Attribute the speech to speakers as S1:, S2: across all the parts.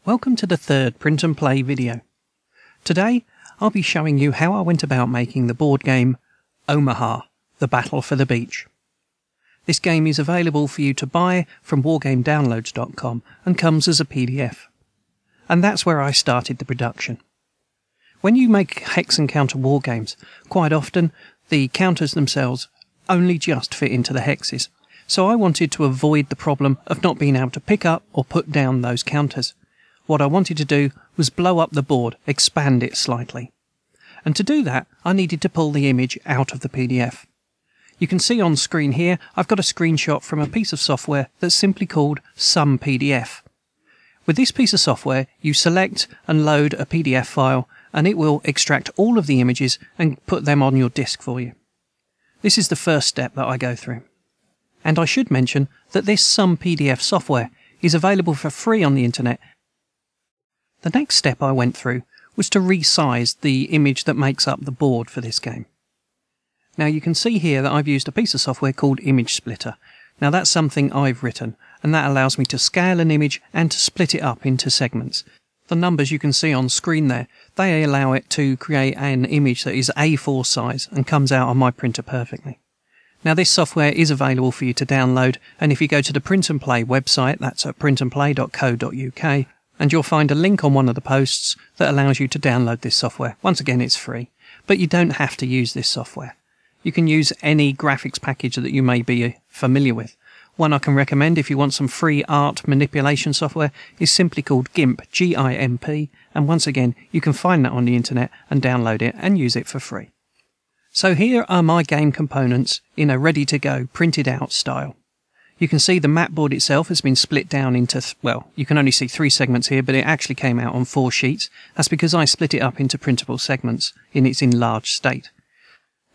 S1: Welcome to the third print and play video. Today I'll be showing you how I went about making the board game Omaha, The Battle for the Beach. This game is available for you to buy from wargamedownloads.com and comes as a PDF. And that's where I started the production. When you make hex and counter war games, quite often the counters themselves only just fit into the hexes. So I wanted to avoid the problem of not being able to pick up or put down those counters. What I wanted to do was blow up the board, expand it slightly. And to do that, I needed to pull the image out of the PDF. You can see on screen here, I've got a screenshot from a piece of software that's simply called Some PDF. With this piece of software, you select and load a PDF file, and it will extract all of the images and put them on your disk for you. This is the first step that I go through. And I should mention that this Some PDF software is available for free on the internet. The next step I went through was to resize the image that makes up the board for this game. Now you can see here that I've used a piece of software called Image Splitter. Now that's something I've written, and that allows me to scale an image and to split it up into segments. The numbers you can see on screen there, they allow it to create an image that is A4 size and comes out on my printer perfectly. Now this software is available for you to download, and if you go to the Print and Play website, that's at printandplay.co.uk, and you'll find a link on one of the posts that allows you to download this software. Once again, it's free, but you don't have to use this software. You can use any graphics package that you may be familiar with. One I can recommend if you want some free art manipulation software is simply called GIMP, G-I-M-P, and once again, you can find that on the internet and download it and use it for free. So here are my game components in a ready-to-go, printed-out style. You can see the map board itself has been split down into, well, you can only see 3 segments here, but it actually came out on 4 sheets. That's because I split it up into printable segments in its enlarged state.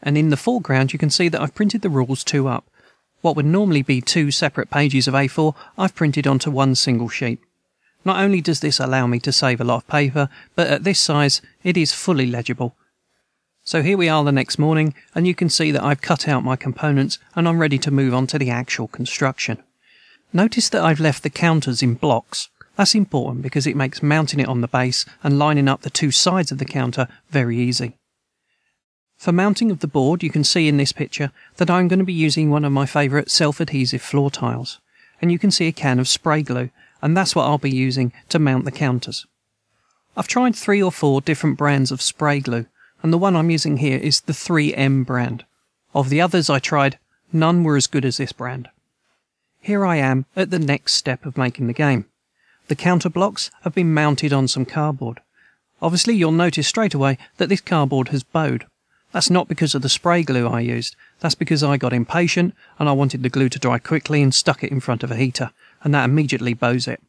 S1: And in the foreground, you can see that I've printed the rules 2 up. What would normally be 2 separate pages of A4, I've printed onto 1 single sheet. Not only does this allow me to save a lot of paper, but at this size, it is fully legible. So here we are the next morning, and you can see that I've cut out my components and I'm ready to move on to the actual construction. Notice that I've left the counters in blocks. That's important because it makes mounting it on the base and lining up the 2 sides of the counter very easy. For mounting of the board, you can see in this picture that I'm going to be using one of my favourite self-adhesive floor tiles. And you can see a can of spray glue, and that's what I'll be using to mount the counters. I've tried 3 or 4 different brands of spray glue, and the one I'm using here is the 3M brand. Of the others I tried, none were as good as this brand. Here I am at the next step of making the game. The counter blocks have been mounted on some cardboard. Obviously, you'll notice straight away that this cardboard has bowed. That's not because of the spray glue I used. That's because I got impatient and I wanted the glue to dry quickly and stuck it in front of a heater, and that immediately bows it.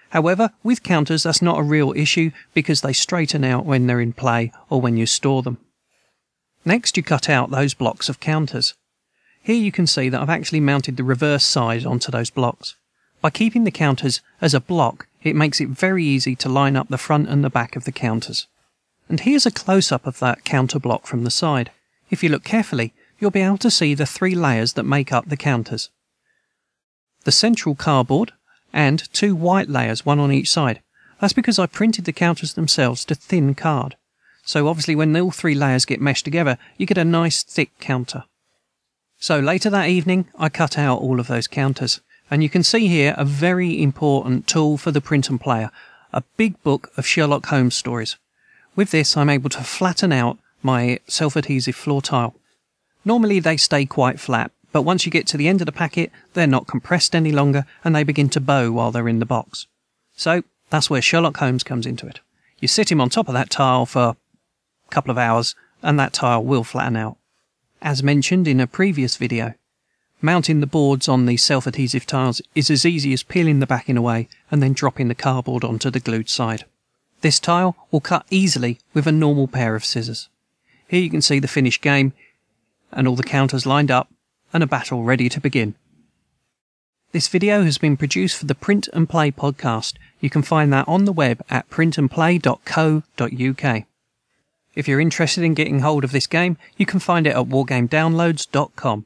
S1: However, with counters, that's not a real issue because they straighten out when they're in play or when you store them. Next, you cut out those blocks of counters. Here you can see that I've actually mounted the reverse side onto those blocks. By keeping the counters as a block, it makes it very easy to line up the front and the back of the counters. And here's a close-up of that counter block from the side. If you look carefully, you'll be able to see the 3 layers that make up the counters. The central cardboard, and 2 white layers, 1 on each side. That's because I printed the counters themselves to thin card. So obviously when all 3 layers get meshed together, you get a nice thick counter. So later that evening, I cut out all of those counters. And you can see here a very important tool for the print and player, a big book of Sherlock Holmes stories. With this, I'm able to flatten out my self-adhesive floor tile. Normally they stay quite flat, but once you get to the end of the packet, they're not compressed any longer, and they begin to bow while they're in the box. So that's where Sherlock Holmes comes into it. You sit him on top of that tile for a couple of hours, and that tile will flatten out. As mentioned in a previous video, mounting the boards on the self-adhesive tiles is as easy as peeling the backing away and then dropping the cardboard onto the glued side. This tile will cut easily with a normal pair of scissors. Here you can see the finished game, and all the counters lined up, and a battle ready to begin. This video has been produced for the Print and Play podcast. You can find that on the web at printandplay.co.uk. If you're interested in getting hold of this game, you can find it at wargamedownloads.com.